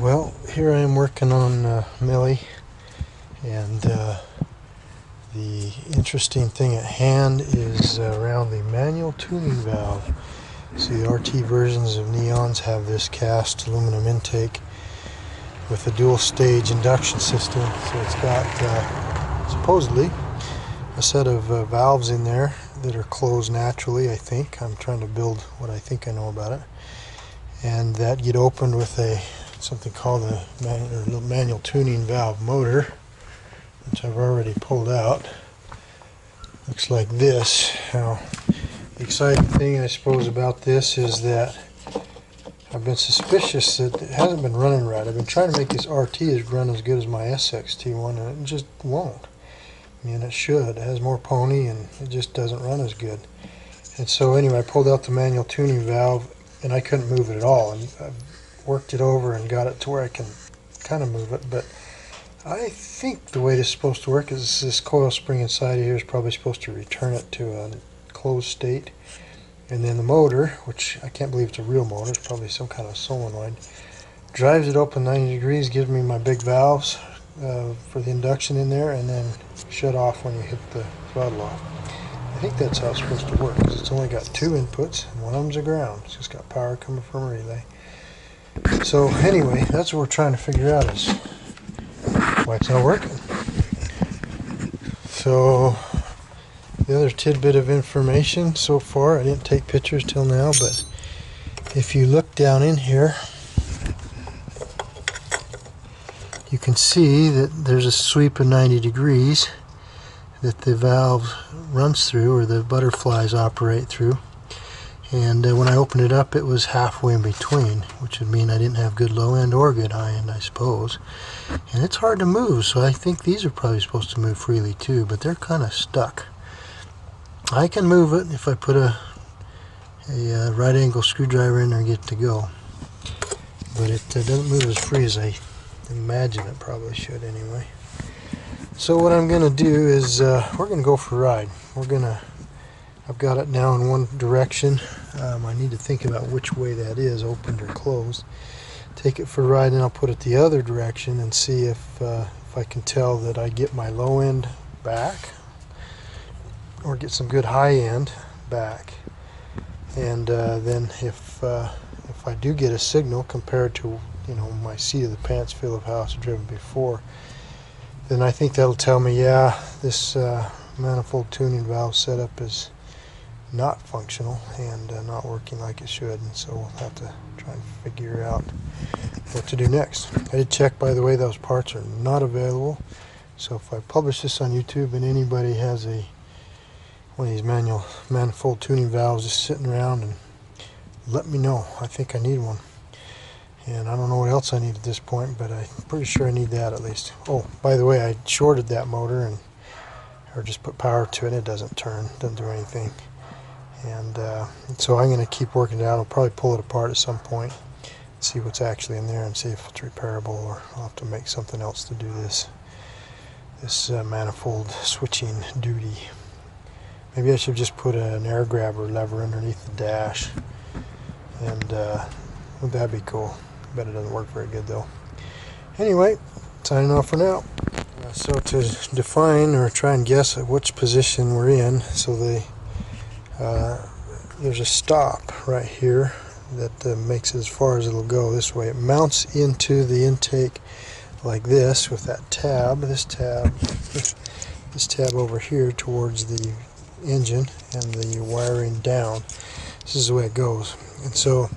Well, here I am working on Millie, and the interesting thing at hand is around the manual tuning valve. See, the RT versions of Neons have this cast aluminum intake with a dual stage induction system, so it's got supposedly a set of valves in there that are closed naturally. I think I'm trying to build what I think I know about it, and that get opened with something called a manual tuning valve motor, which I've already pulled out. Looks like this. Now, the exciting thing I suppose about this is that I've been suspicious that it hasn't been running right. I've been trying to make this RT run as good as my SXT one, and it just won't. I mean, it should. It has more pony, and it just doesn't run as good. And so anyway, I pulled out the manual tuning valve, and I couldn't move it at all. And I've worked it over and got it to where I can kind of move it, but I think the way this is supposed to work is this coil spring inside of here is probably supposed to return it to a closed state, and then the motor, which I can't believe it's a real motor, it's probably some kind of solenoid, drives it open 90 degrees, gives me my big valves for the induction in there, and then shut off when you hit the throttle off. I think that's how it's supposed to work, because it's only got two inputs, and one of them's a ground. It's just got power coming from a relay. So anyway, that's what we're trying to figure out, is why it's not working. So the other tidbit of information so far, I didn't take pictures till now, but if you look down in here, you can see that there's a sweep of 90 degrees that the valve runs through, or the butterflies operate through. And when I opened it up, it was halfway in between, which would mean I didn't have good low end or good high end, I suppose. And it's hard to move, so I think these are probably supposed to move freely too, but they're kind of stuck. I can move it if I put a right angle screwdriver in there and get it to go, but it doesn't move as free as I imagine it probably should anyway. So what I'm going to do is we're going to go for a ride. I've got it now in one direction. I need to think about which way that is, opened or closed. Take it for a ride, and I'll put it the other direction and see if I can tell that I get my low end back or get some good high end back. And then if I do get a signal compared to my seat of the pants feel of how it's driven before, then I think that'll tell me, yeah, this manifold tuning valve setup is not functional and not working like it should, and so we'll have to try and figure out what to do next. I did check, by the way, those parts are not available, so if I publish this on YouTube and anybody has one of these manifold tuning valves just sitting around, and let me know. I think I need one, and I don't know what else I need at this point, but I'm pretty sure I need that at least. Oh, by the way, I shorted that motor or just put power to it. It doesn't turn, doesn't do anything. And so I'm going to keep working it out. I'll probably pull it apart at some point, see what's actually in there, and see if it's repairable, or I'll have to make something else to do this manifold switching duty. Maybe I should just put an air grabber lever underneath the dash, and that'd be cool. I bet it doesn't work very good though. Anyway, signing off for now. So to define or try and guess at which position we're in, so there's a stop right here that makes it as far as it'll go this way. It mounts into the intake like this with that tab, this tab over here towards the engine, and the wiring down. This is the way it goes. And so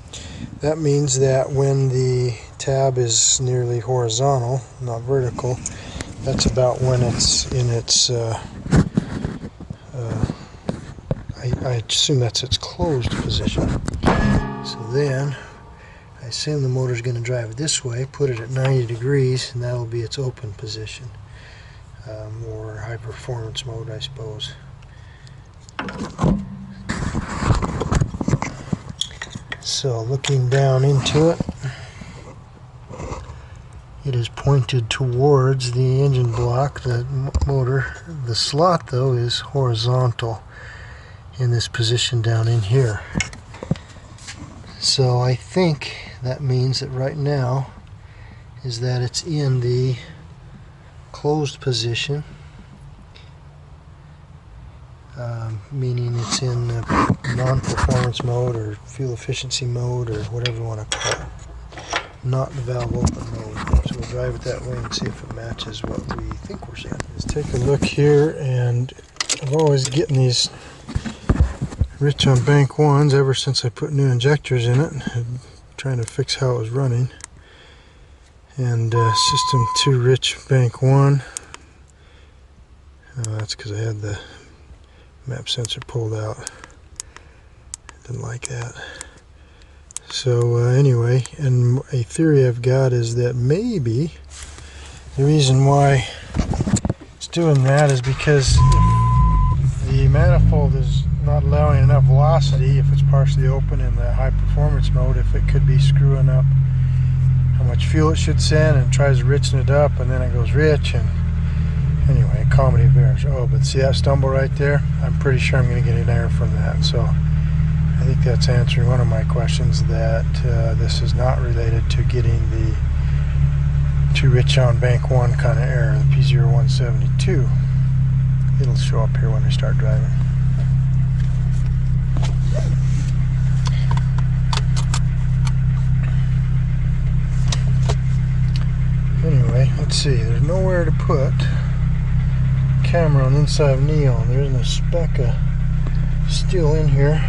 that means that when the tab is nearly horizontal, not vertical, that's about when it's in its I assume that's its closed position. So then I assume the motor's going to drive it this way, put it at 90 degrees, and that'll be its open position. More high performance mode, I suppose. So looking down into it, it is pointed towards the engine block, the motor. The slot though is horizontal in this position down in here. So I think that means that right now is that it's in the closed position, meaning it's in non-performance mode or fuel efficiency mode or whatever you want to call it, not the valve open mode. So we'll drive it that way and see if it matches what we think we're seeing. Let's take a look here, and I've always getting these rich on bank ones ever since I put new injectors in it, trying to fix how it was running. And system 2 rich bank 1. That's because I had the map sensor pulled out. Didn't like that. So anyway, and a theory I've got is that maybe the reason why it's doing that is because if the manifold is not allowing enough velocity, if it's partially open in the high performance mode, if it could be screwing up how much fuel it should send, and tries to richen it up, and then it goes rich, and anyway, comedy of errors. Oh, but see that stumble right there? I'm pretty sure I'm going to get an error from that. So I think that's answering one of my questions, that this is not related to getting the too rich on bank 1 kind of error, the P0172. It'll show up here when I start driving. Anyway, let's see, there's nowhere to put camera on the inside of neon. There isn't a speck of steel in here.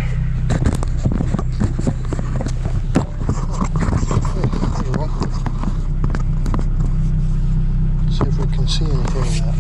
Let's see if we can see anything of that.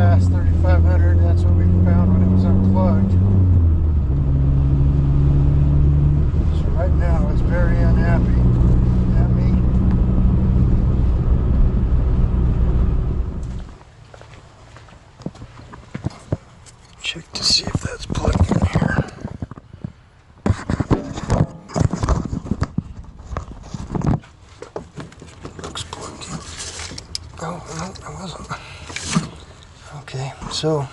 past 3,500. That's what we found when it was unplugged. So right now it's very unhappy at me. Check to see if that's plugged in here. Looks plugged in. Oh, no, it wasn't. Okay, so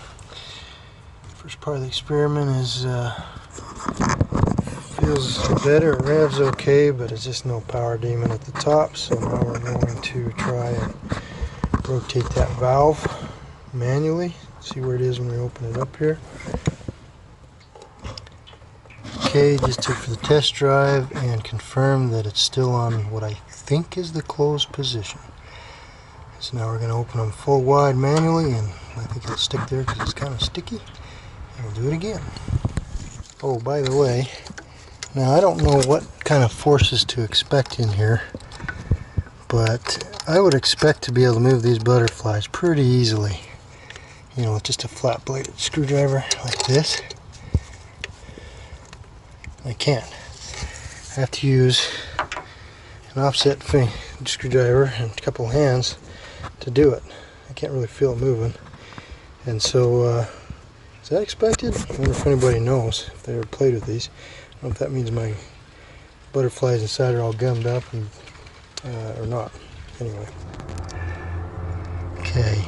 first part of the experiment is feels better. It revs okay, but it's just no power demon at the top. So now we're going to try and rotate that valve manually. See where it is when we open it up here. Okay, just took for the test drive and confirmed that it's still on what I think is the closed position. So now we're going to open them full wide manually, and I think it'll stick there because it's kind of sticky. And we'll do it again. Oh, by the way, now I don't know what kind of forces to expect in here, but I would expect to be able to move these butterflies pretty easily. You know, with just a flat bladed screwdriver like this. I can't. I have to use an offset screwdriver and a couple hands to do it. I can't really feel it moving. And so, is that expected? I wonder if anybody knows, if they ever played with these. I don't know if that means my butterflies inside are all gummed up and, or not. Anyway. Okay.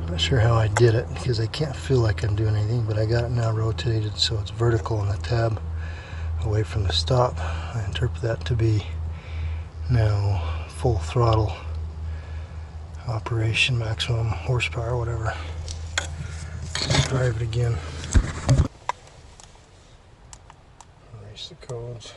Not sure how I did it because I can't feel like I'm doing anything, but I got it now rotated so it's vertical on the tab away from the stop. I interpret that to be now full throttle operation, maximum horsepower, whatever. Let's drive it again. Erase the codes.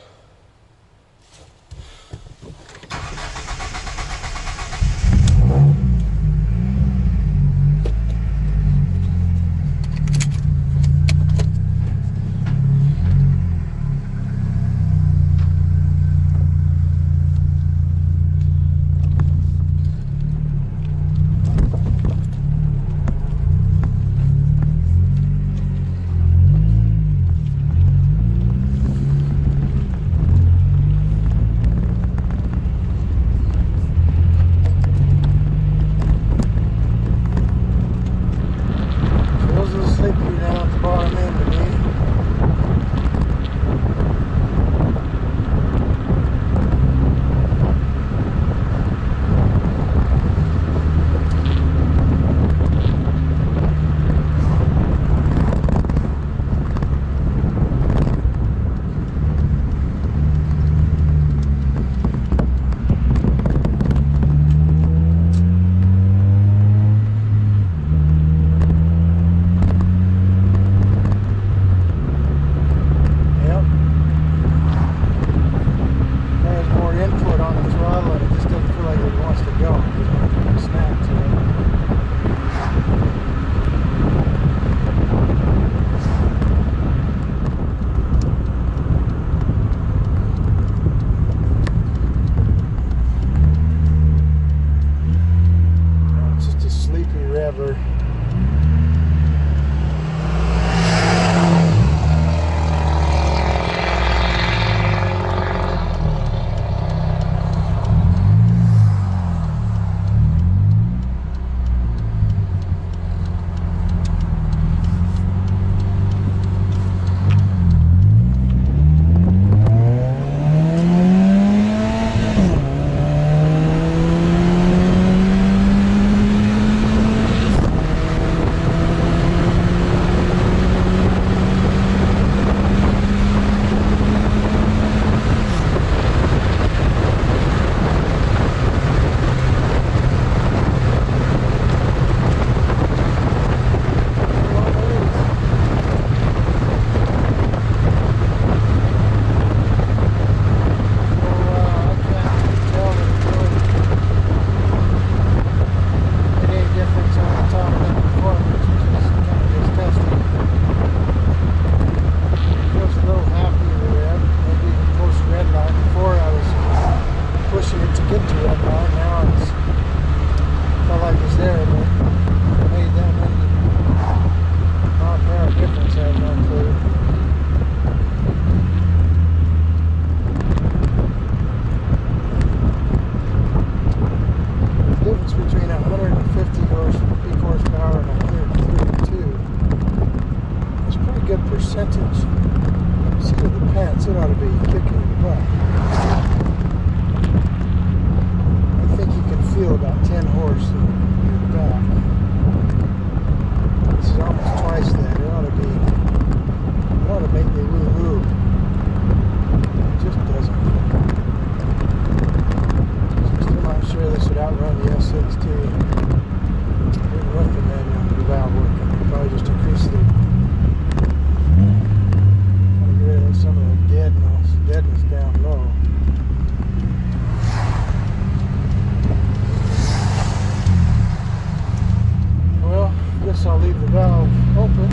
this, I'll leave the valve open,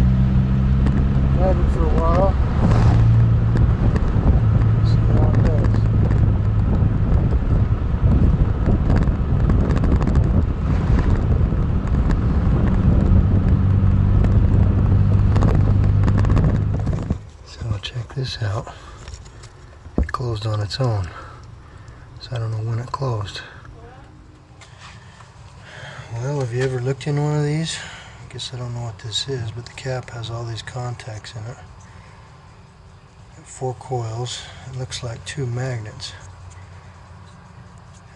drive it for a while, see how it does. So check this out. It closed on its own, so I don't know when it closed. Well, have you ever looked in one of these? I guess I don't know what this is, but the cap has all these contacts in it. 4 coils. It looks like 2 magnets.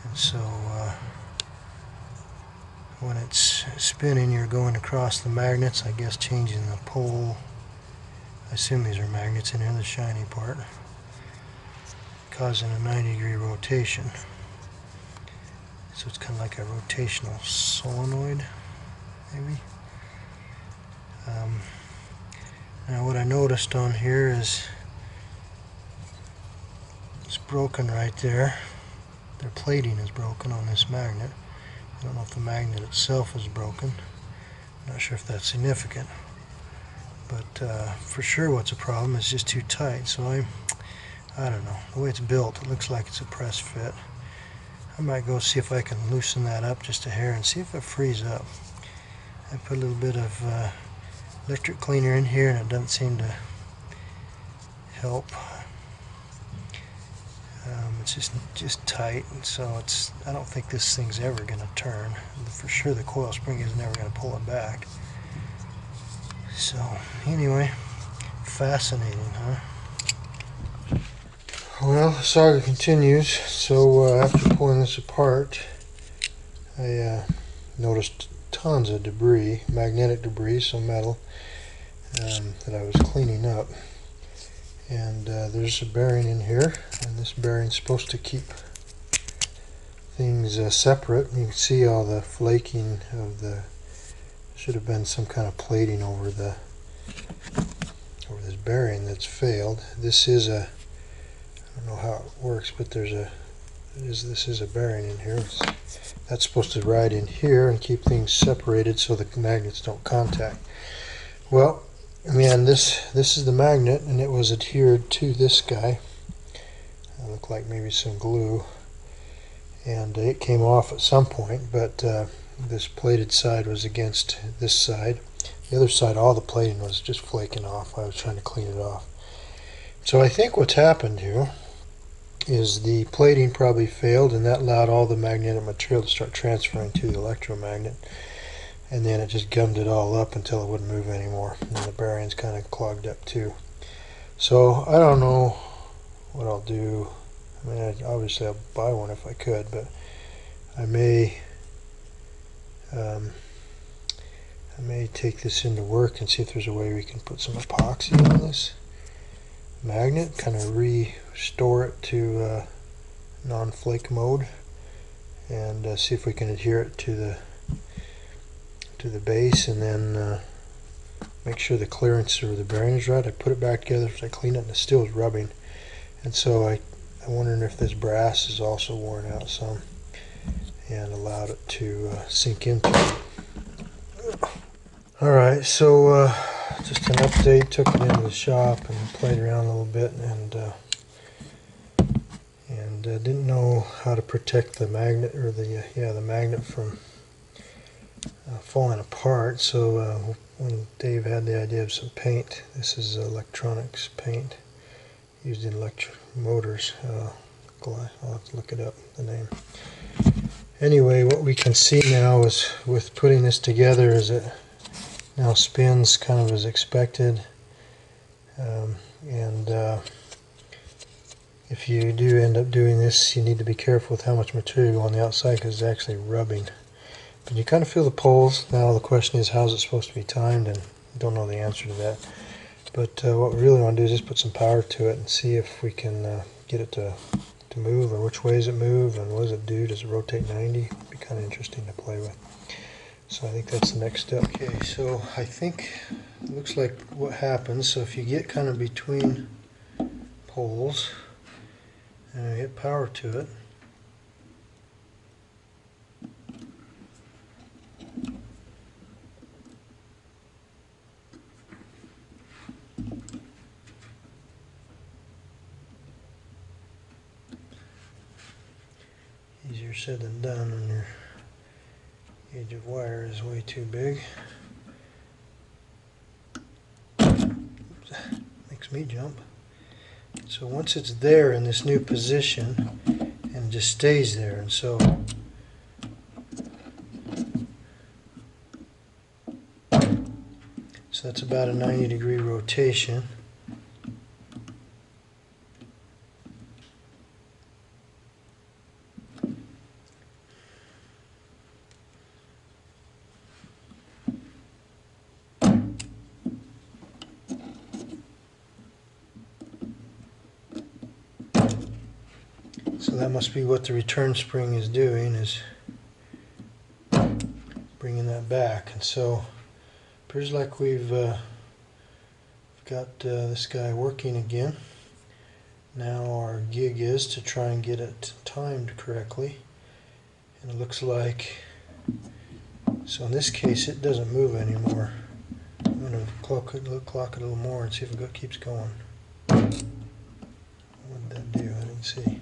And so when it's spinning, you're going across the magnets, I guess changing the pole. I assume these are magnets in here, the shiny part, causing a 90-degree rotation. So it's kind of like a rotational solenoid, maybe. Now what I noticed on here is it's broken right there. Their plating is broken on this magnet. I don't know if the magnet itself is broken. I'm not sure if that's significant. But for sure what's a problem is just too tight. So I don't know. The way it's built, it looks like it's a press fit. I might go see if I can loosen that up just a hair and see if it frees up. I put a little bit of electric cleaner in here and it doesn't seem to help. It's just tight, and so I don't think this thing's ever going to turn. For sure the coil spring is never going to pull it back. So anyway, fascinating, huh? Well, the saga continues. So after pulling this apart, I noticed tons of debris, magnetic debris, some metal, that I was cleaning up. And there's a bearing in here, and this bearing's supposed to keep things separate. You can see all the flaking of should have been some kind of plating over this bearing that's failed. This is I don't know how it works, but this is a bearing in here. That's supposed to ride in here and keep things separated so the magnets don't contact. Well, and this is the magnet, and it was adhered to this guy. It looked like maybe some glue, and it came off at some point, but this plated side was against this side. The other side, all the plating was just flaking off. I was trying to clean it off. So I think what's happened here is the plating probably failed, and that allowed all the magnetic material to start transferring to the electromagnet. And then it just gummed it all up until it wouldn't move anymore. And the bearing's kind of clogged up too. So I don't know what I'll do. I mean, obviously I'll buy one if I could, but I may take this into work and see if there's a way we can put some epoxy on this magnet, kind of restore it to non-flake mode, and see if we can adhere it to the base, and then make sure the clearance of the bearing is right. I put it back together, so I clean it, and it still is rubbing. And so I'm wondering if this brass is also worn out some and allowed it to sink into it. Alright, so just an update. Took it into the shop and played around a little bit, and didn't know how to protect the magnet, or the magnet from falling apart. So when Dave had the idea of some paint, this is electronics paint used in electric motors. I'll have to look it up, the name. Anyway, what we can see now is, with putting this together, is it now spins kind of as expected. If you do end up doing this, you need to be careful with how much material on the outside, because it's actually rubbing. But you kind of feel the poles. Now the question is, how's it supposed to be timed, and I don't know the answer to that. But what we really want to do is just put some power to it and see if we can get it to move, or which ways it move, and what does it do. Does it rotate 90? It'd be kind of interesting to play with. So I think that's the next step. Okay, so I think it looks like what happens, so if you get kind of between poles and hit power to it, easier said than done when your gauge of wire is way too big. Oops, makes me jump. So once it's there in this new position, and it just stays there, and so that's about a 90-degree rotation. So that must be what the return spring is doing, is bringing that back. And so appears like we've got this guy working again. Now our gig is to try and get it timed correctly, and it looks like, so in this case it doesn't move anymore. I'm going to clock it a little more and see if it keeps going. What did that do? I didn't see.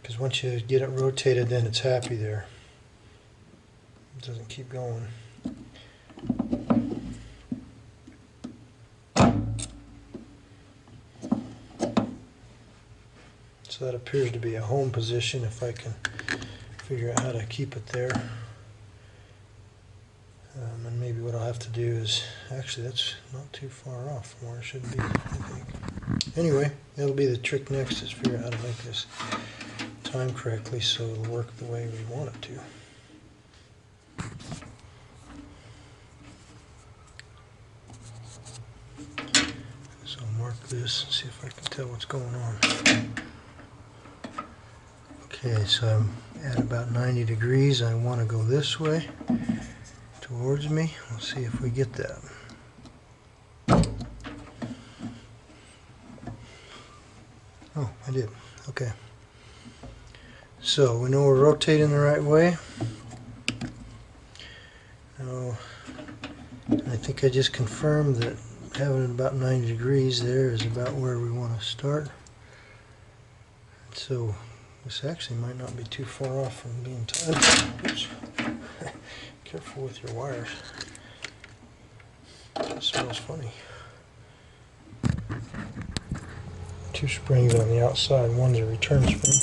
Because once you get it rotated, then it's happy there. It doesn't keep going. So that appears to be a home position if I can figure out how to keep it there. And maybe what I'll have to do is, actually that's not too far off from where it should be, I think. Anyway, that'll be the trick next, is figure out how to make this time correctly so it'll work the way we want it to. So I'll mark this and see if I can tell what's going on. Okay, so I'm at about 90 degrees. I want to go this way towards me. We'll see if we get that. Oh, I did. Okay. So we know we're rotating the right way. Now, I think I just confirmed that having it about 90 degrees there is about where we want to start. So this actually might not be too far off from being timed. Oops. Careful with your wires. That smells funny. Two springs on the outside. One's a return spring.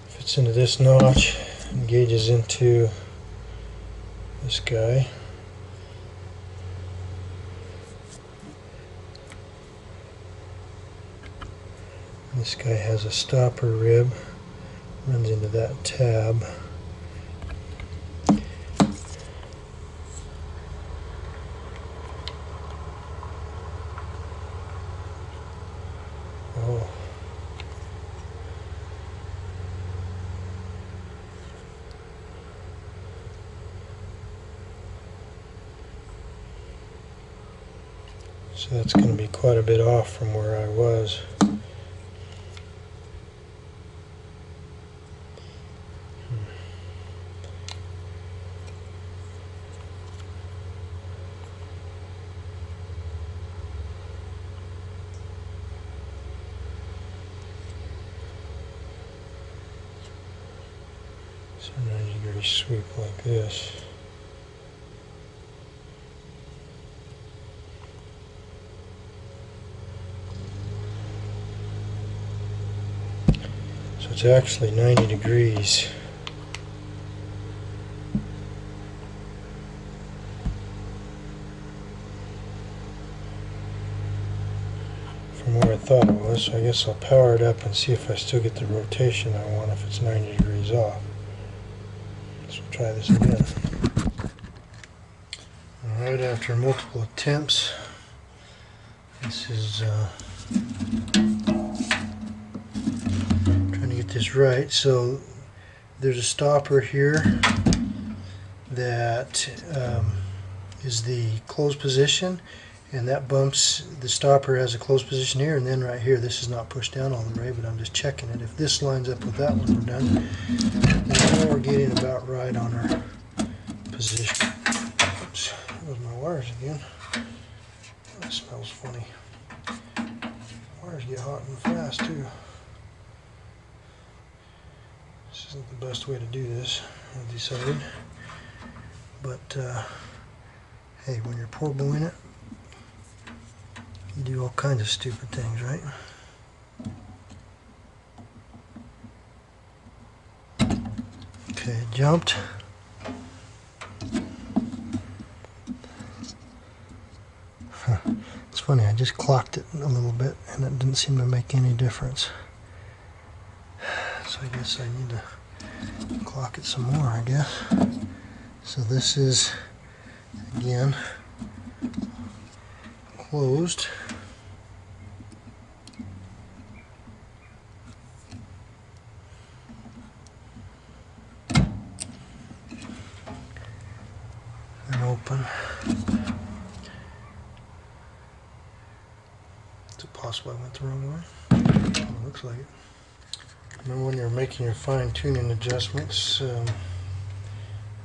Fits into this notch, engages into this guy. This guy has a stopper rib, runs into that tab. Oh. So that's going to be quite a bit off from where I was. So 90-degree sweep like this. So it's actually 90 degrees. From where I thought it was, so I guess I'll power it up and see if I still get the rotation I want if it's 90 degrees off. So we'll try this again. Alright, after multiple attempts, this is trying to get this right. So there's a stopper here that is the closed position, and that bumps, the stopper has a closed position here, and then right here, this is not pushed down all the way, but I'm just checking it. If this lines up with that one, we're done. And now we're getting about right on our position. Oops, There's my wires again. That smells funny. Wires get hot and fast too. This isn't the best way to do this, I've decided. But hey, when you're poor boying it, you do all kinds of stupid things, right? Okay, it jumped. It's funny, I just clocked it a little bit and it didn't seem to make any difference. So I guess I need to clock it some more, I guess. So this is, again, closed. And open. Is it possible I went the wrong way? Oh, looks like it. Remember when you're making your fine-tuning adjustments,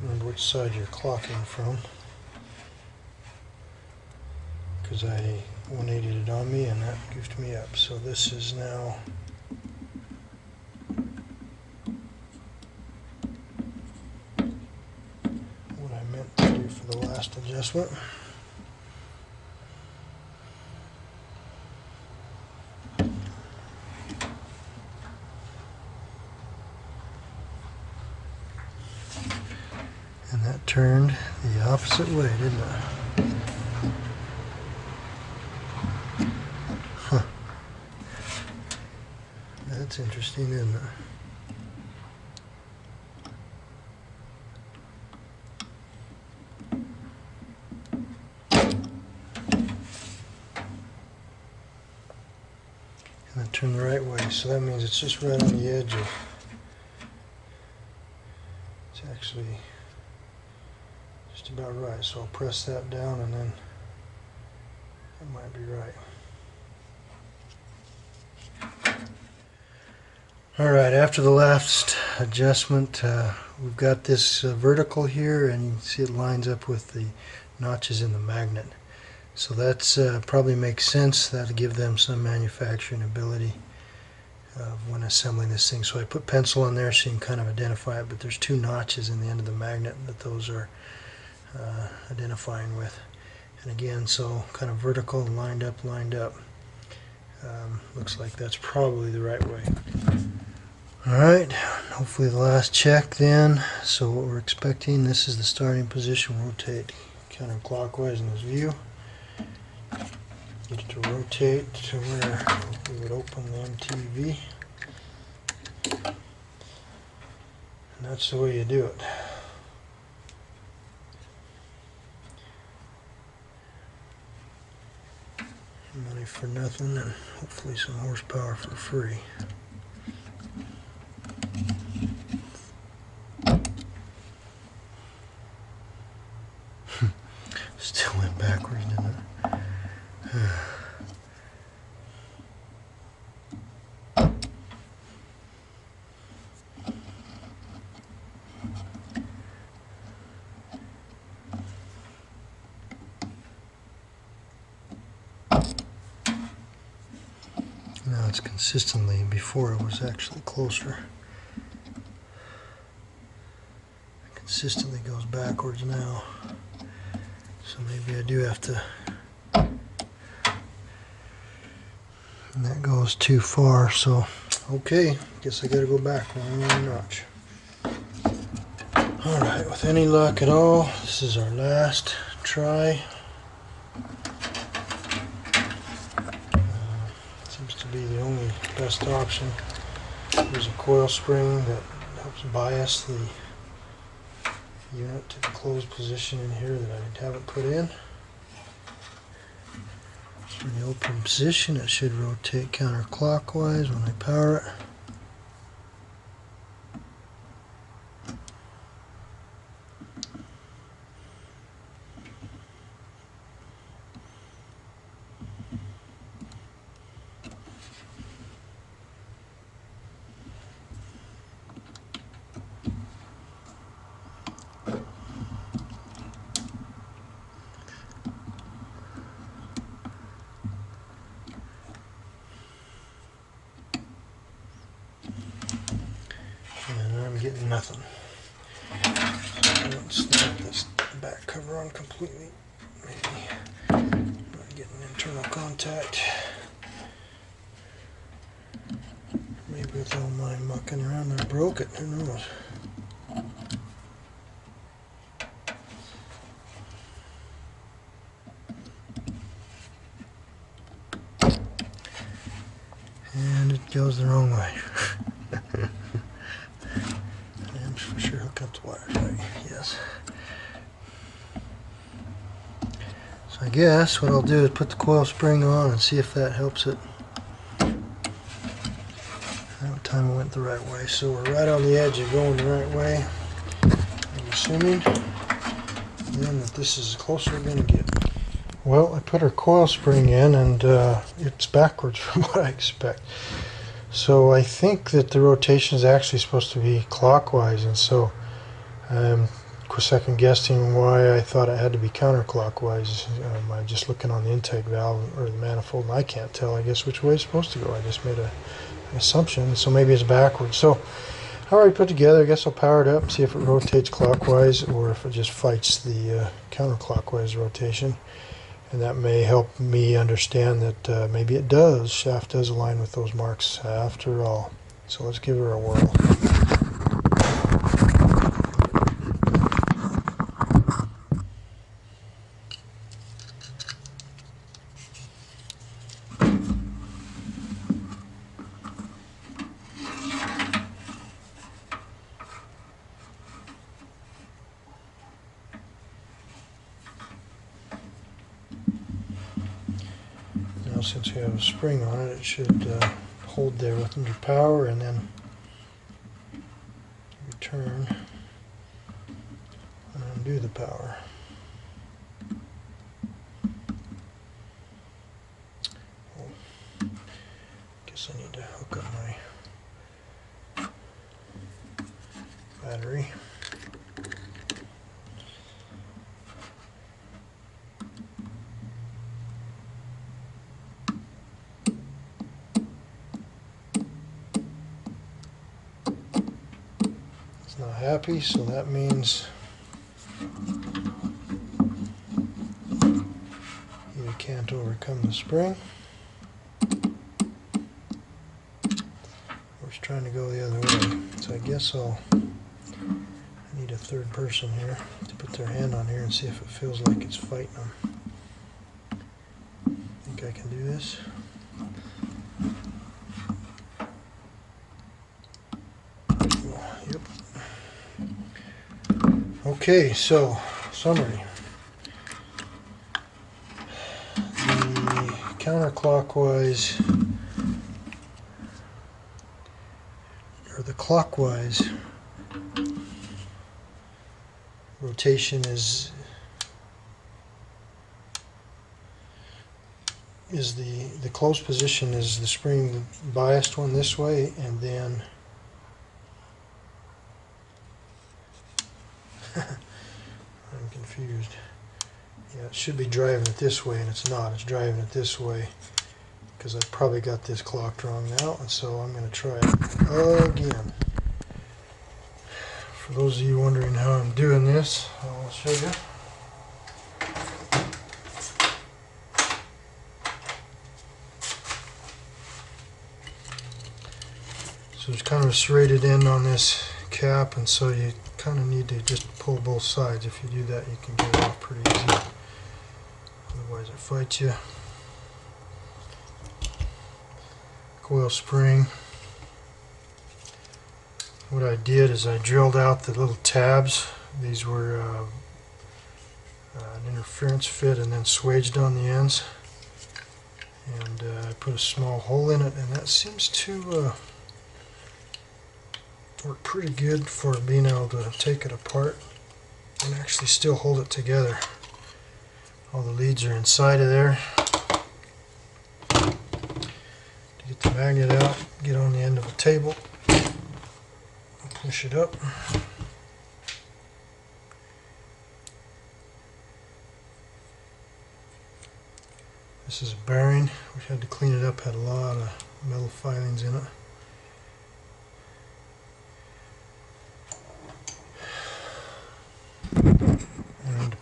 remember which side you're clocking from. Because I 180'd it on me and that goofed me up. So this is now what I meant to do for the last adjustment. And that turned the opposite way, didn't it? Huh. That's interesting, isn't it? And that turned the right way, so that means it's just right on the edge of, it's actually just about right. So I'll press that down and then it might be right. Alright, after the last adjustment, we've got this vertical here, and you can see it lines up with the notches in the magnet. So that's probably makes sense. That'll give them some manufacturing ability when assembling this thing. So I put pencil on there so you can kind of identify it, but there's two notches in the end of the magnet that those are identifying with. And again, so kind of vertical, lined up, lined up. Looks like that's probably the right way. Alright, hopefully the last check then. So what we're expecting, this is the starting position. Rotate counterclockwise in this view. Get it to rotate to where we would open the MTV. And that's the way you do it. Money for nothing and hopefully some horsepower for free. Still went backwards, didn't it? Now it's consistently, before it was actually closer. It consistently goes backwards now. So maybe I do have to, and that goes too far, so okay, guess I gotta go back one notch. Alright, with any luck at all, this is our last try. Seems to be the only best option. There's a coil spring that helps bias the unit to the closed position in here that I haven't put in. In the open position, it should rotate counterclockwise when I power it. getting nothing. So let's snap this back cover on completely. Maybe not getting internal contact. Maybe with all my mucking around I broke it, who knows. And it goes the wrong way. I'm for sure hook up the wires right. Yes. So I guess what I'll do is put the coil spring on and see if that helps it. That time it went the right way. So we're right on the edge of going the right way. I'm assuming then that this is as close as we're going to get. Well, I put our coil spring in and it's backwards from what I expect. So I think that the rotation is actually supposed to be clockwise, and so I'm second guessing why I thought it had to be counterclockwise. I'm just looking on the intake valve or the manifold and I can't tell, I guess, which way it's supposed to go. I just made an assumption, so maybe it's backwards. So I already put together. I guess I'll power it up, see if it rotates clockwise or if it just fights the counterclockwise rotation. And that may help me understand that maybe it does. Shaft does align with those marks after all. So let's give her a whirl. Now since we have a spring on it, it should hold there with under power and then return and undo the power. Oh, guess I need to hook up my battery. Not happy, so that means you can't overcome the spring, or it's trying to go the other way. So I guess I need a third person here to put their hand on here and see if it feels like it's fighting them. Think I can do this? Yep. Okay, so summary. The counterclockwise or the clockwise rotation is the closed position is the spring biased one this way, and then I'm confused. Yeah, it should be driving it this way, and it's not. It's driving it this way because I probably got this clocked wrong now, and so I'm going to try it again. For those of you wondering how I'm doing this, I'll show you. So it's kind of a serrated end on this cap, and so you kind of need to just pull both sides. If you do that, you can get it off pretty easy. Otherwise it fights you. Coil spring. What I did is I drilled out the little tabs. These were an interference fit and then swaged on the ends. And I put a small hole in it, and that seems to work pretty good for being able to take it apart and actually still hold it together. All the leads are inside of there. To get the magnet out, get on the end of a table, and push it up. This is a bearing. We had to clean it up, had a lot of metal filings in it.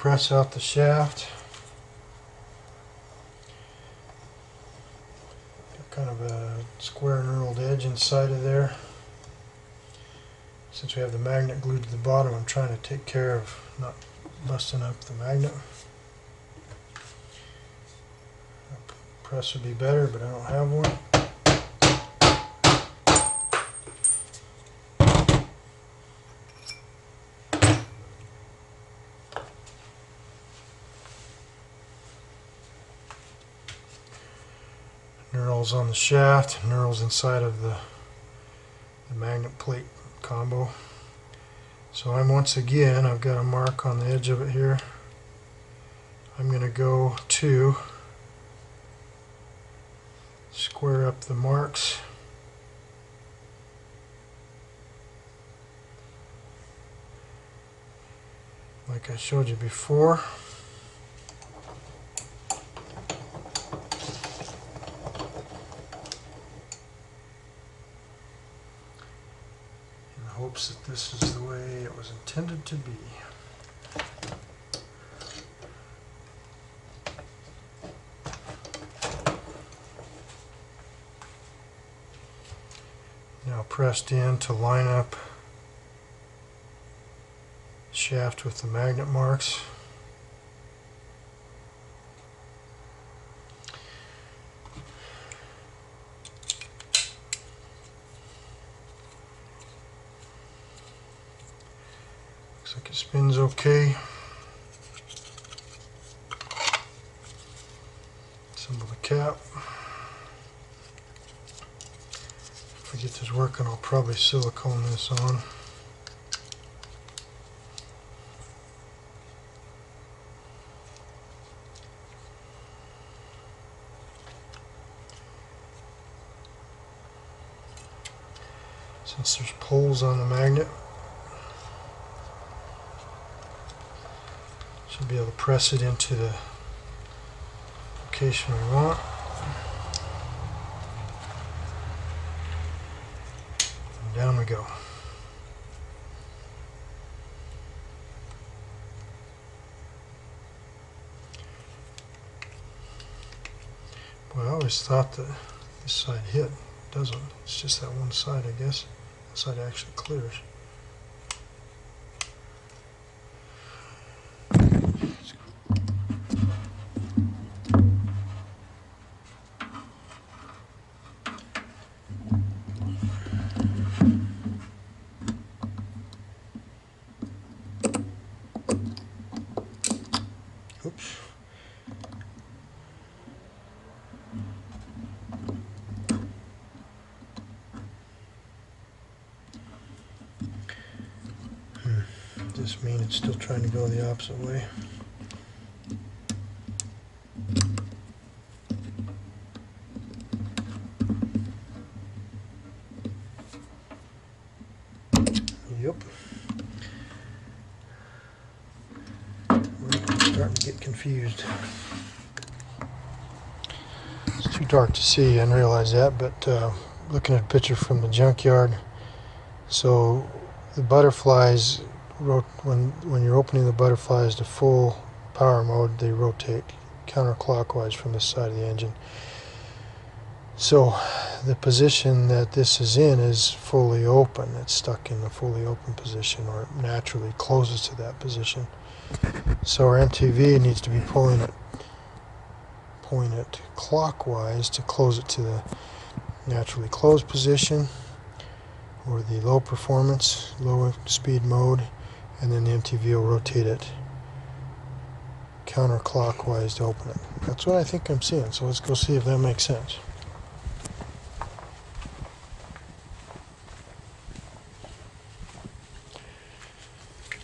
press out the shaft. Got kind of a square knurled edge inside of there. Since we have the magnet glued to the bottom, I'm trying to take care of not busting up the magnet. A press would be better, but I don't have one. Knurls on the shaft, knurls inside of the magnet plate combo. So once again, I've got a mark on the edge of it here. I'm going to go to square up the marks. Like I showed you before. Hopes that this is the way it was intended to be. Now pressed in to line up the shaft with the magnet marks. Looks like it spins okay. Assemble the cap. If I get this working, I'll probably silicone this on. Since there's poles on the magnet, should be able to press it into the location we want. And down we go. Boy, I always thought that this side hit. It doesn't. It's just that one side, I guess. That side actually clears. Oops. Does this mean it's still trying to go the opposite way? Yep. We're starting to get confused. It's too dark to see, I didn't realize that, but looking at a picture from the junkyard, so the butterflies, when you're opening the butterflies to full power mode, they rotate counterclockwise from this side of the engine. So the position that this is in is fully open. It's stuck in the fully open position, or it naturally closes to that position. So our MTV needs to be pulling it clockwise to close it to the naturally closed position, or the low performance, low speed mode, and then the MTV will rotate it counterclockwise to open it. That's what I think I'm seeing, so let's go see if that makes sense.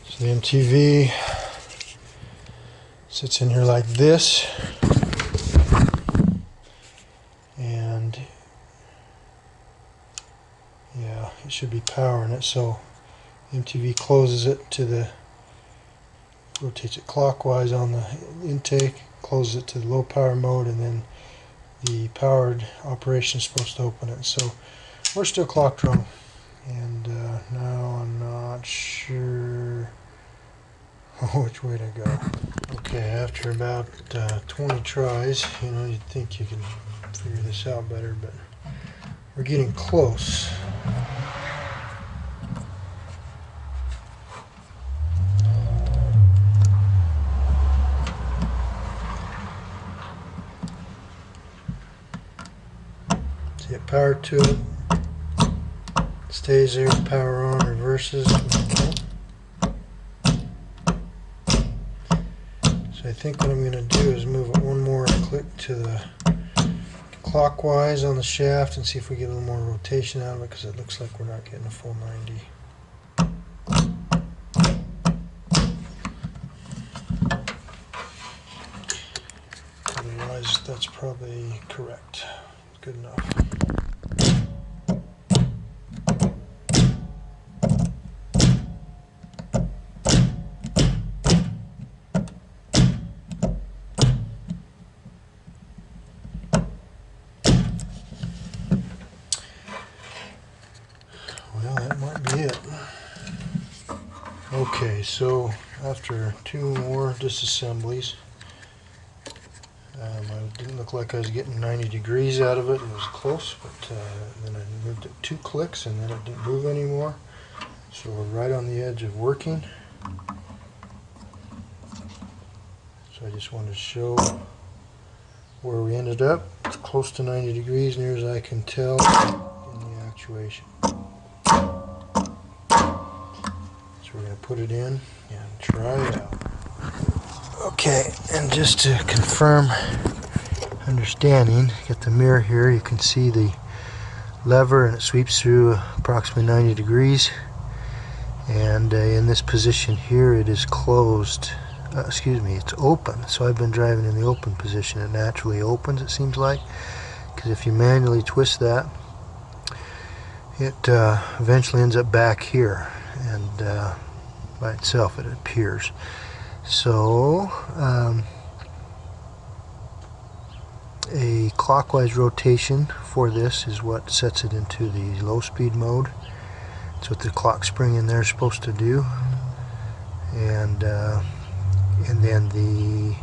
So the MTV sits in here like this, and yeah, it should be powering it, so MTV closes it to the, rotates it clockwise on the intake, closes it to the low power mode, and then the powered operation is supposed to open it. So we're still clocked wrong, and now I'm not sure which way to go. Okay, after about 20 tries, you know, you'd think you can figure this out better, but we're getting close. See it, power to it, stays there, power on, reverses. So I think what I'm going to do is move it one more click to the clockwise on the shaft and see if we get a little more rotation out of it, because it looks like we're not getting a full 90. Otherwise, that's probably correct. Good enough. Well, that might be it. Okay, so after 2 more disassemblies, it didn't look like I was getting 90 degrees out of it. It was close, but then I moved it 2 clicks and then it didn't move anymore. So we're right on the edge of working. So I just wanted to show where we ended up. It's close to 90 degrees, near as I can tell, in the actuation. So we're going to put it in and try it out. Okay, and just to confirm understanding, get the mirror here, you can see the lever and it sweeps through approximately 90 degrees. And in this position here it is closed, it's open. So I've been driving in the open position. It naturally opens, it seems like, because if you manually twist that, it eventually ends up back here, and by itself it appears. So a clockwise rotation for this is what sets it into the low speed mode. That's what the clock spring in there is supposed to do, and then the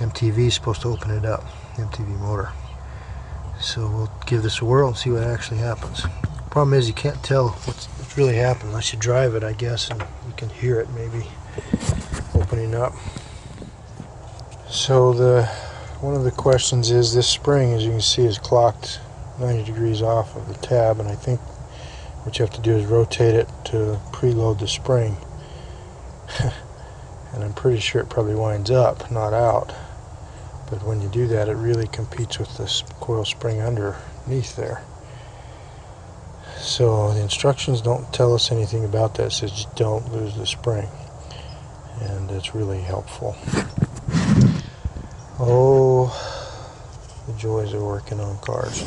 MTV is supposed to open it up, MTV motor. So we'll give this a whirl and see what actually happens. Problem is you can't tell what's really happening unless you drive it, I guess, and you can hear it maybe opening up. So one of the questions is, this spring, as you can see, is clocked 90 degrees off of the tab, and I think what you have to do is rotate it to preload the spring. And I'm pretty sure it probably winds up, not out. But when you do that, it really competes with this coil spring underneath there. So the instructions don't tell us anything about that. It says just don't lose the spring. And it's really helpful. Oh, the joys of working on cars.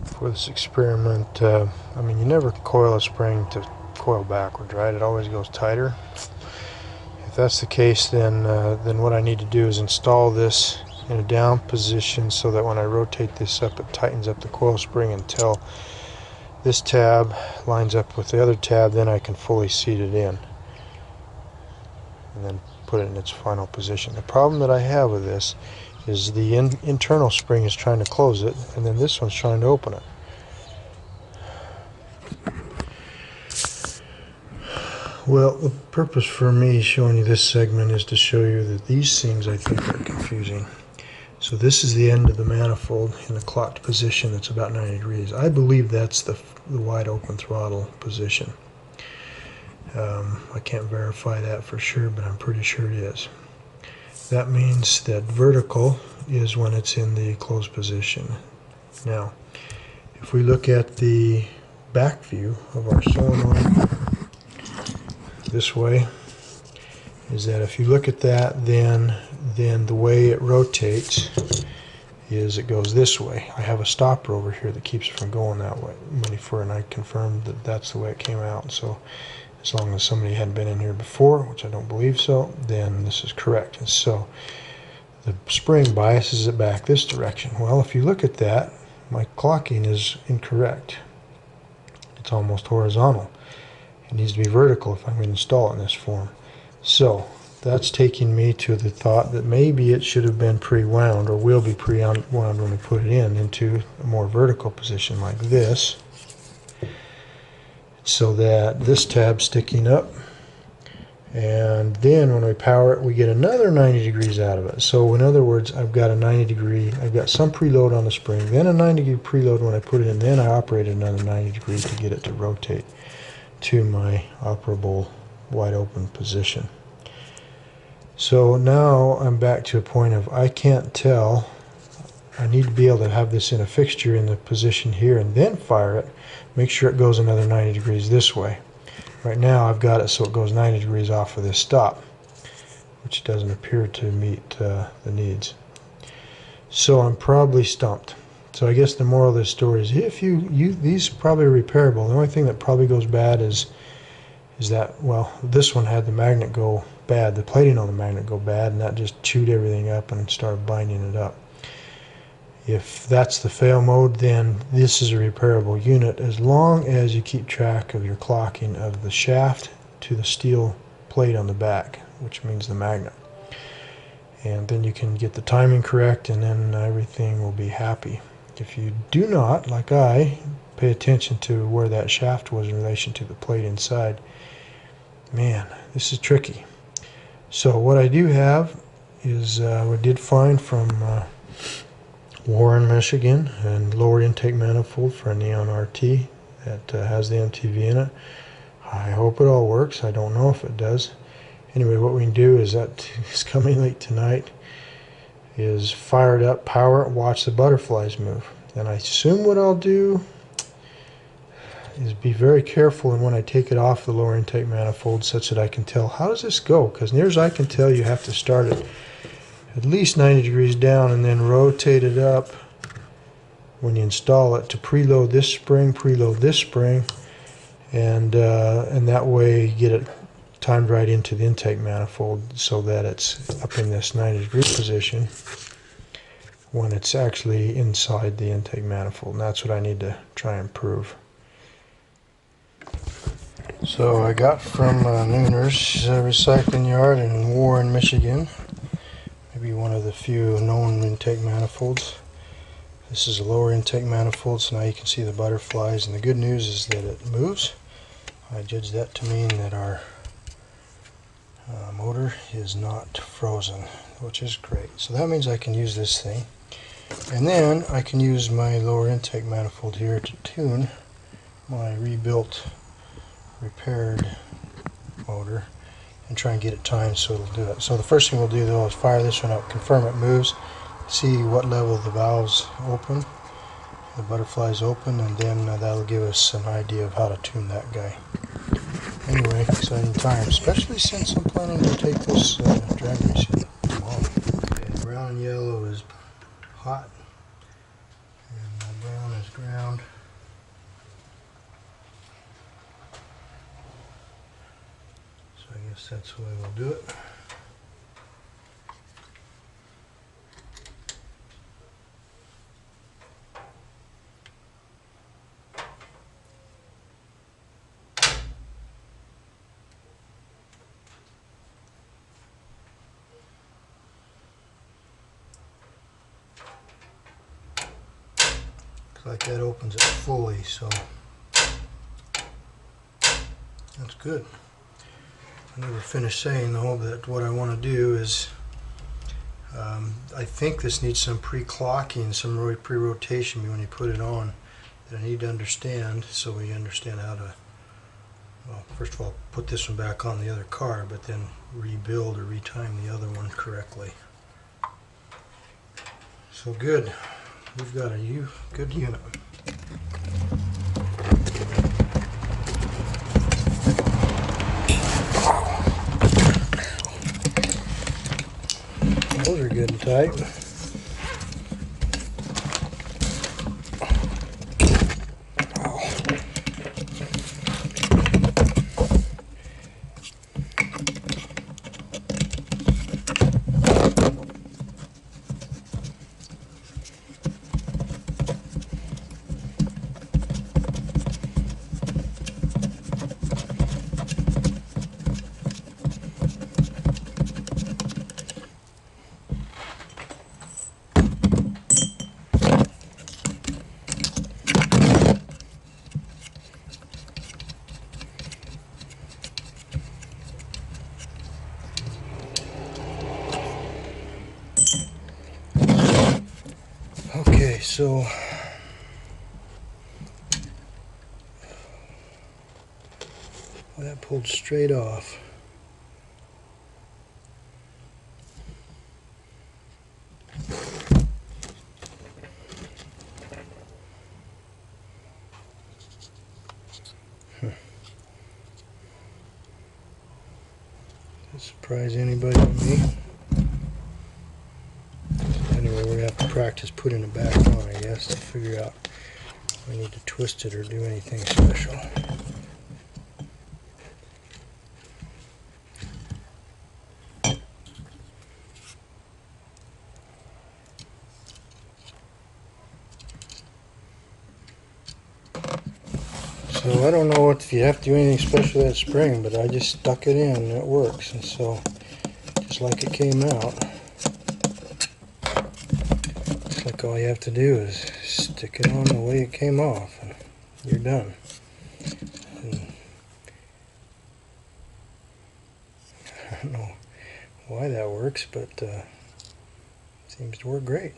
For this experiment, I mean, you never coil a spring to coil backward, right? It always goes tighter. If that's the case, then what I need to do is install this in a down position so that when I rotate this up, it tightens up the coil spring until this tab lines up with the other tab. Then I can fully seat it in and then put it in its final position. The problem that I have with this is the internal spring is trying to close it, and then this one's trying to open it. Well, the purpose for me showing you this segment is to show you that these things, I think, are confusing. So this is the end of the manifold in a clocked position that's about 90 degrees. I believe that's the wide open throttle position. I can't verify that for sure, but I'm pretty sure it is. That means that vertical is when it's in the closed position. Now, if we look at the back view of our solenoid this way, is that if you look at that, then the way it rotates is it goes this way. I have a stopper over here that keeps it from going that way, and I confirmed that that's the way it came out. So as long as somebody hadn't been in here before, which I don't believe so, then this is correct. And so the spring biases it back this direction. Well, if you look at that, my clocking is incorrect. It's almost horizontal. It needs to be vertical if I'm going to install it in this form. So that's taking me to the thought that maybe it should have been pre-wound, or will be pre-wound when we put it into a more vertical position like this, so that this tab's sticking up, and then when we power it we get another 90 degrees out of it. So in other words, I've got a 90 degree, I've got some preload on the spring, then a 90 degree preload when I put it in, then I operated another 90 degrees to get it to rotate to my operable wide open position. So now I'm back to a point of I can't tell. I need to be able to have this in a fixture in the position here and then fire it. Make sure it goes another 90 degrees this way. Right now I've got it so it goes 90 degrees off of this stop, which doesn't appear to meet the needs. So I'm probably stumped. So I guess the moral of this story is if these probably are repairable. The only thing that probably goes bad is that, well, this one had the magnet go bad, the plating on the magnet go bad, and that just chewed everything up and started binding it up. If that's the fail mode, then this is a repairable unit as long as you keep track of your clocking of the shaft to the steel plate on the back, which means the magnet. And then you can get the timing correct, and then everything will be happy. If you do not, like I, pay attention to where that shaft was in relation to the plate inside, man, this is tricky. So what I do have is we did find from Warren, Michigan, and lower intake manifold for a Neon RT that has the MTV in it. I hope it all works. I don't know if it does. Anyway, what we can do is that is coming late tonight is fire it up, power it, watch the butterflies move. And I assume what I'll do is be very careful and when I take it off the lower intake manifold such that I can tell how does this go, because near as I can tell you have to start it at least 90 degrees down and then rotate it up when you install it to preload this spring, and that way you get it timed right into the intake manifold so that it's up in this 90 degree position when it's actually inside the intake manifold, and that's what I need to try and prove. So I got from Nooner's recycling yard in Warren, Michigan, maybe one of the few known intake manifolds. This is a lower intake manifold, so now you can see the butterflies, and the good news is that it moves. I judge that to mean that our motor is not frozen, which is great. So that means I can use this thing, and then I can use my lower intake manifold here to tune my repaired motor and try and get it timed so it'll do it. So the first thing we'll do though is fire this one up, confirm it moves, see what level the valves open, the butterflies open, and then that'll give us an idea of how to tune that guy. Anyway, exciting time, especially since I'm planning to take this drag racing tomorrow. Okay, brown and yellow is hot, and brown is ground. So I guess that's the way we'll do it. Like that opens it fully, so that's good. I never finished saying though that what I want to do is I think this needs some pre-clocking, some pre-rotation when you put it on that I need to understand, so we understand how to, well, first of all put this one back on the other car, but then rebuild or retime the other one correctly. So good. We've got a good unit. Those are good and tight. Okay, so that pulled straight off. Doesn't surprise anybody but me. Anyway, we're gonna have to practice putting it back on, I guess, to figure out if we need to twist it or do anything special. So I don't know if you have to do anything special with that spring, but I just stuck it in and it works. And so, just like it came out, it's like all you have to do is stick it on the way it came off, and you're done. And I don't know why that works, but it seems to work great.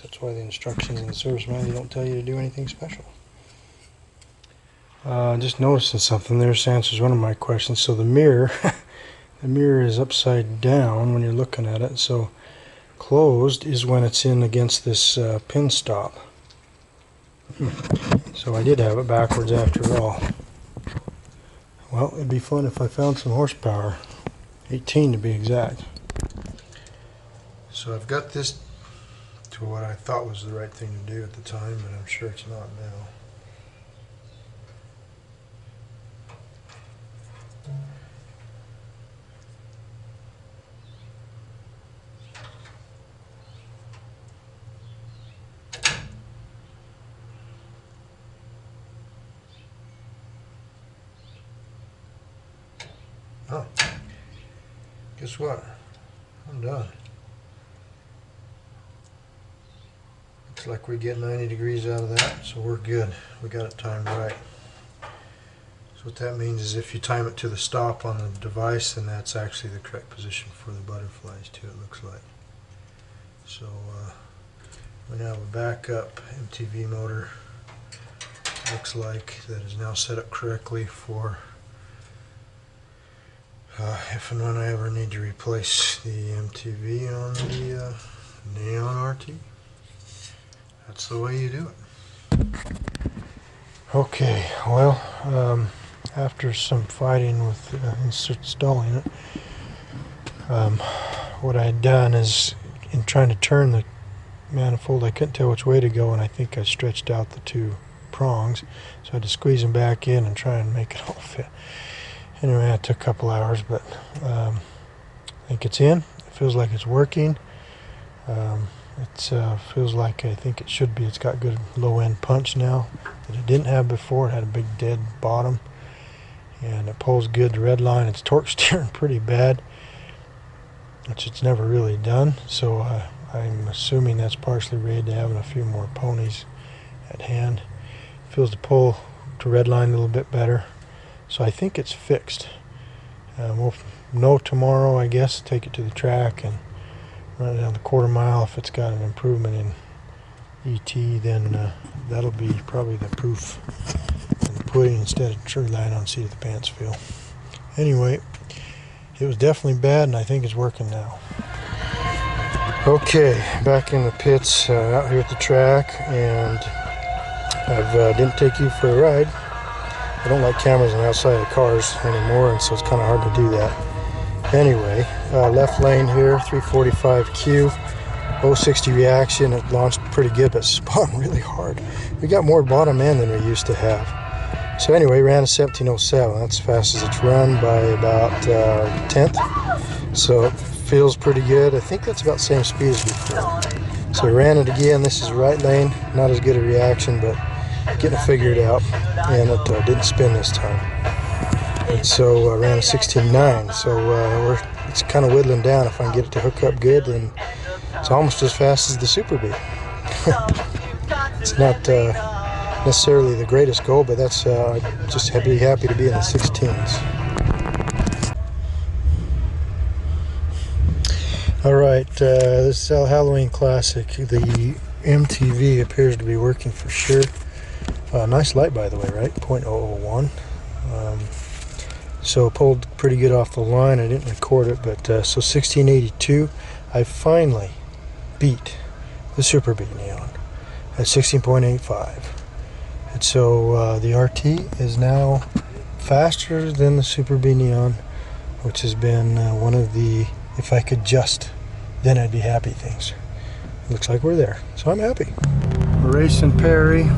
That's why the instructions in the service manual don't tell you to do anything special. Just noticing something there. This answers one of my questions. So the mirror, the mirror is upside down when you're looking at it. So closed is when it's in against this pin stop. So I did have it backwards after all. Well, it'd be fun if I found some horsepower. 18 to be exact. So I've got this to what I thought was the right thing to do at the time, but I'm sure it's not now. Oh, guess what? I'm done. Looks like we get 90 degrees out of that, so we're good. We got it timed right. So what that means is if you time it to the stop on the device, then that's actually the correct position for the butterflies too, it looks like. So we now have a backup MTV motor, looks like, that is now set up correctly for if and when I ever need to replace the MTV on the Neon RT. That's the way you do it. Okay, well, after some fighting with installing it, what I had done is, in trying to turn the manifold, I couldn't tell which way to go, and I think I stretched out the two prongs, so I had to squeeze them back in and try and make it all fit. Anyway, that took a couple hours, but I think it's in. It feels like it's working. It feels like I think it should be. It's got good low-end punch now that it didn't have before. It had a big dead bottom, and it pulls good. The red line, it's torque steering pretty bad, which it's never really done. So I'm assuming that's partially related to having a few more ponies at hand. Feels to pull to red line a little bit better. So I think it's fixed. We'll know tomorrow, I guess. Take it to the track and run it down the quarter mile. If it's got an improvement in ET, then that'll be probably the proof in the pudding instead of relying on seat of the pants feel. Anyway, it was definitely bad, and I think it's working now. Okay, back in the pits out here at the track, and I didn't take you for a ride. I don't like cameras on the outside of the cars anymore, and so it's kind of hard to do that. Anyway, left lane here, 345Q, 060 reaction. It launched pretty good, but spun really hard. We got more bottom end than we used to have. So anyway, ran a 1707. That's as fast as it's run by about 10th. So it feels pretty good. I think that's about the same speed as before. So we ran it again. This is right lane. Not as good a reaction, but getting it figured out. And it didn't spin this time. And so I ran a 16.9. So it's kind of whittling down. If I can get it to hook up good, then it's almost as fast as the Super Bee. It's not necessarily the greatest goal, but that's just be happy to be in the 16s. Alright, this is our Halloween classic. The MTV appears to be working for sure. Nice light, by the way, right? 0.001. So pulled pretty good off the line. I didn't record it, but so 1682. I finally beat the Super B Neon at 16.85. And so the RT is now faster than the Super B Neon, which has been one of the, if I could just, then I'd be happy things. Looks like we're there, so I'm happy. We're racing Perry.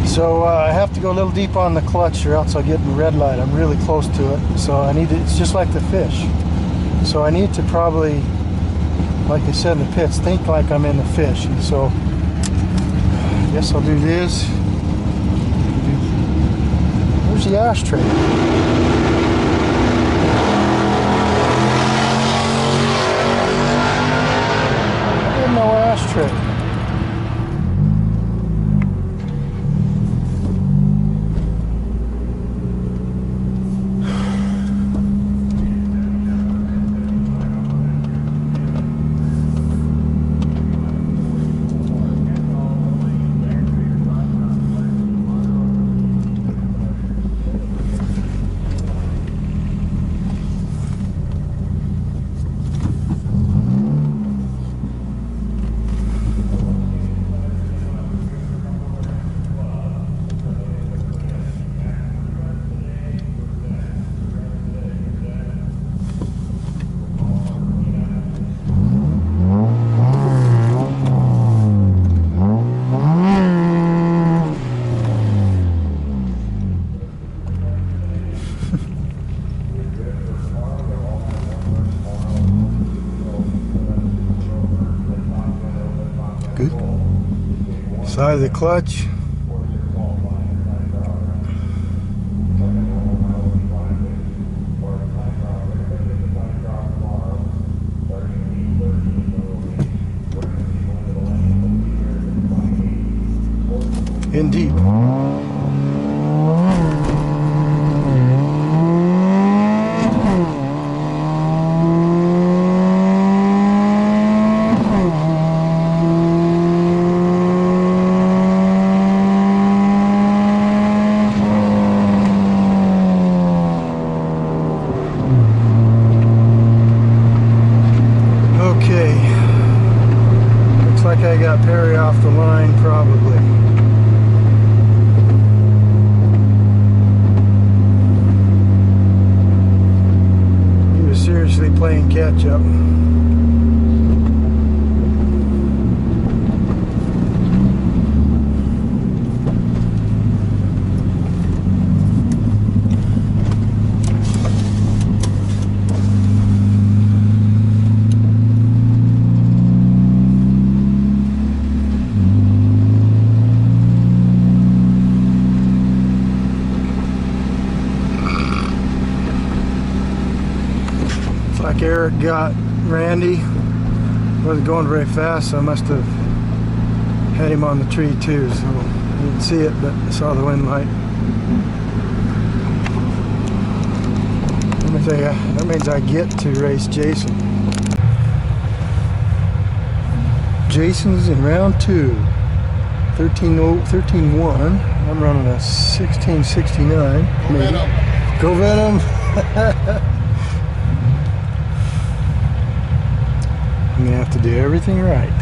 So I have to go a little deep on the clutch or else I'll get in red light. I'm really close to it. So I need to, it's just like the fish. So I need to probably, like they said in the pits, think like I'm in the fish. And so I guess I'll do this. Where's the ashtray? I have no ashtray. Good. Side of the clutch. In deep. Okay, looks like I got Perry off the line probably. He was seriously playing catch up. Like Eric got Randy. Wasn't going very fast, so I must have had him on the tree too. So I didn't see it, but I saw the wind light. Let me tell you, that means I get to race Jason. Jason's in round 2. 13.1. I'm running a 16.69. Maybe. Go Venom! I'm gonna have to do everything right.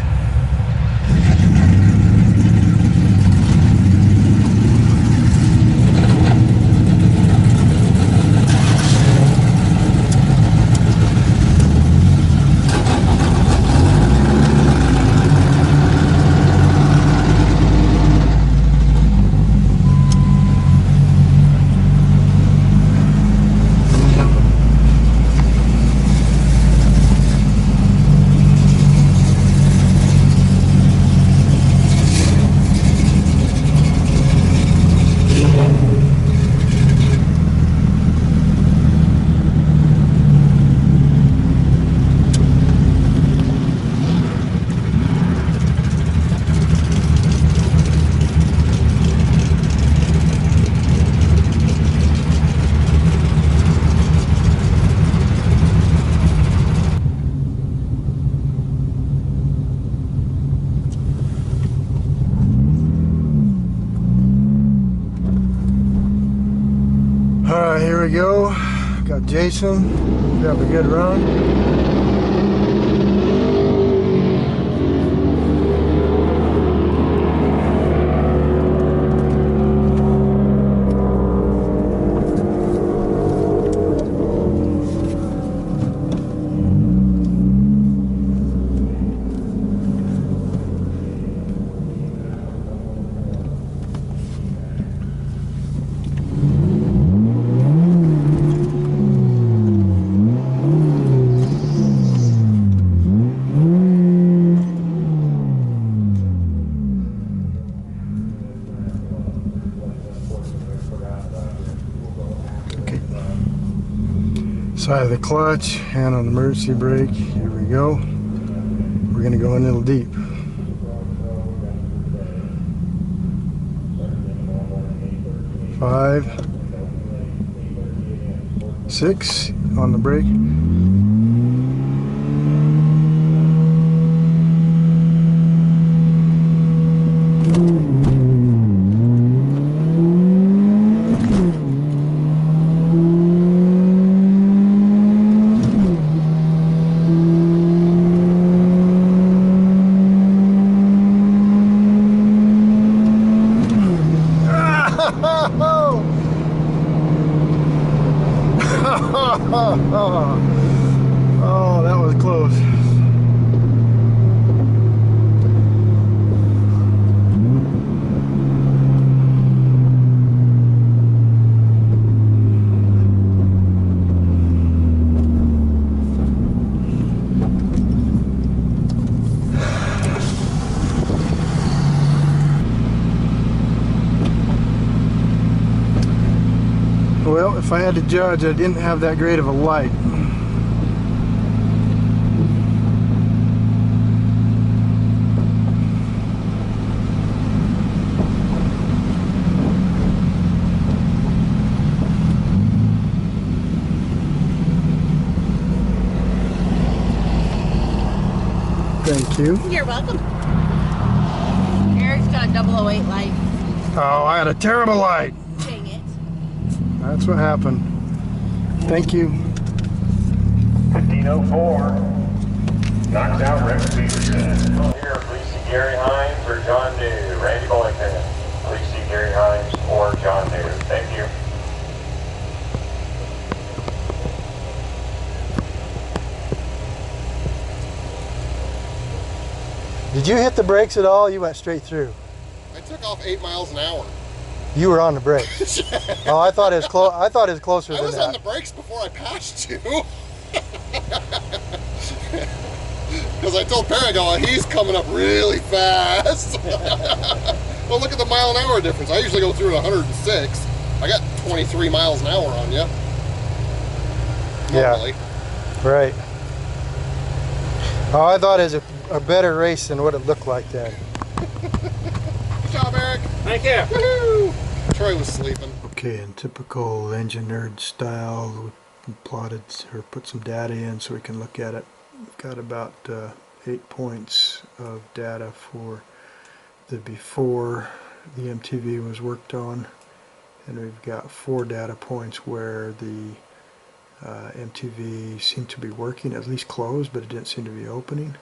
we go. Got Jason. Got a good run. Side of the clutch, hand on the emergency brake. Here we go. We're gonna go a little deep. 5, 6 on the brake. Oh, that was close. Well, if I had to judge, I didn't have that great of a light. Thank you. You're welcome. Eric's got a 008 light. Oh, I had a terrible light. Dang it. That's what happened. Thank you. 1504. Knocks out Rex Peterson. Here, please see Gary Hines or John New. Randy Bollington. Please see Gary Hines or John New. Thank you. Did you hit the brakes at all? You went straight through. I took off 8 miles an hour. You were on the brakes. Oh, I thought it was close. I thought it was closer than that. I was on the brakes before I passed you. Because I told Perry, I go, he's coming up really fast. Well, look at the mile an hour difference. I usually go through at 106. I got 23 miles an hour on you. Normally. Yeah. Right. Oh, I thought it was a better race than what it looked like then. Good job, Eric. Thank you. Woohoo! Troy was sleeping. Okay, in typical engine nerd style, we plotted or put some data in so we can look at it. We've got about 8 points of data for the before the MTV was worked on, and we've got 4 data points where the MTV seemed to be working, at least closed, but it didn't seem to be opening.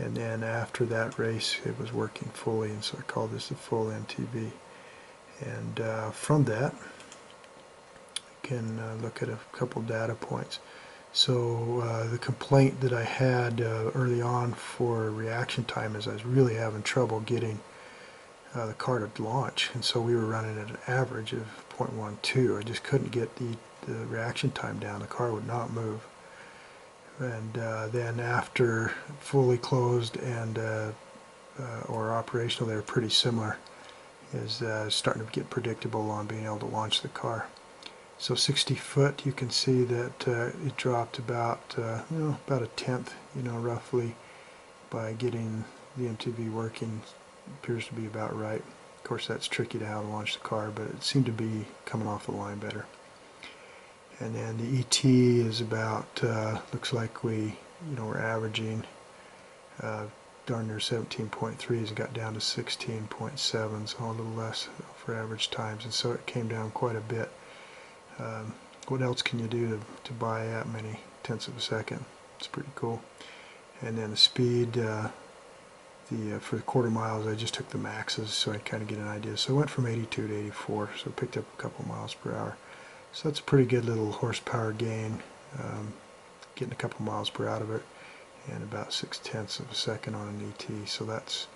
And then after that race, it was working fully, and so I call this the full MTV. And from that, we can look at a couple data points. So the complaint that I had early on for reaction time is I was really having trouble getting the car to launch, and so we were running at an average of 0.12. I just couldn't get the reaction time down. The car would not move. And then after fully closed and or operational, they were pretty similar. Is starting to get predictable on being able to launch the car. So 60 foot, you can see that it dropped about about a tenth, roughly, by getting the MTV working. Appears to be about right. Of course, that's tricky to how to launch the car, but it seemed to be coming off the line better. And then the ET is about, looks like we're averaging darn near 17.3s and got down to 16.7, so a little less for average times, and so it came down quite a bit. what else can you do to buy that many tenths of a second? It's pretty cool. And then the speed, for the quarter miles, I just took the maxes so I kind of get an idea. So I went from 82 to 84, so picked up a couple miles per hour. So that's a pretty good little horsepower gain, getting a couple miles per hour out of it, and about 6/10 of a second on an ET. So that's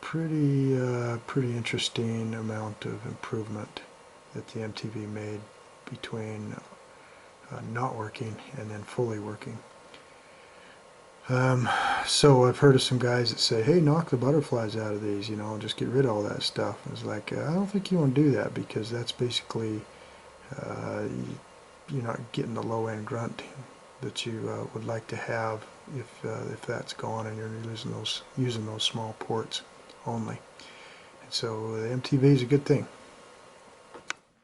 pretty interesting amount of improvement that the MTV made between not working and then fully working. So I've heard of some guys that say, hey, knock the butterflies out of these, you know, just get rid of all that stuff. And it's like, I don't think you want to do that, because that's basically you're not getting the low-end grunt that you would like to have if that's gone and you're using those small ports only. And so the MTV is a good thing.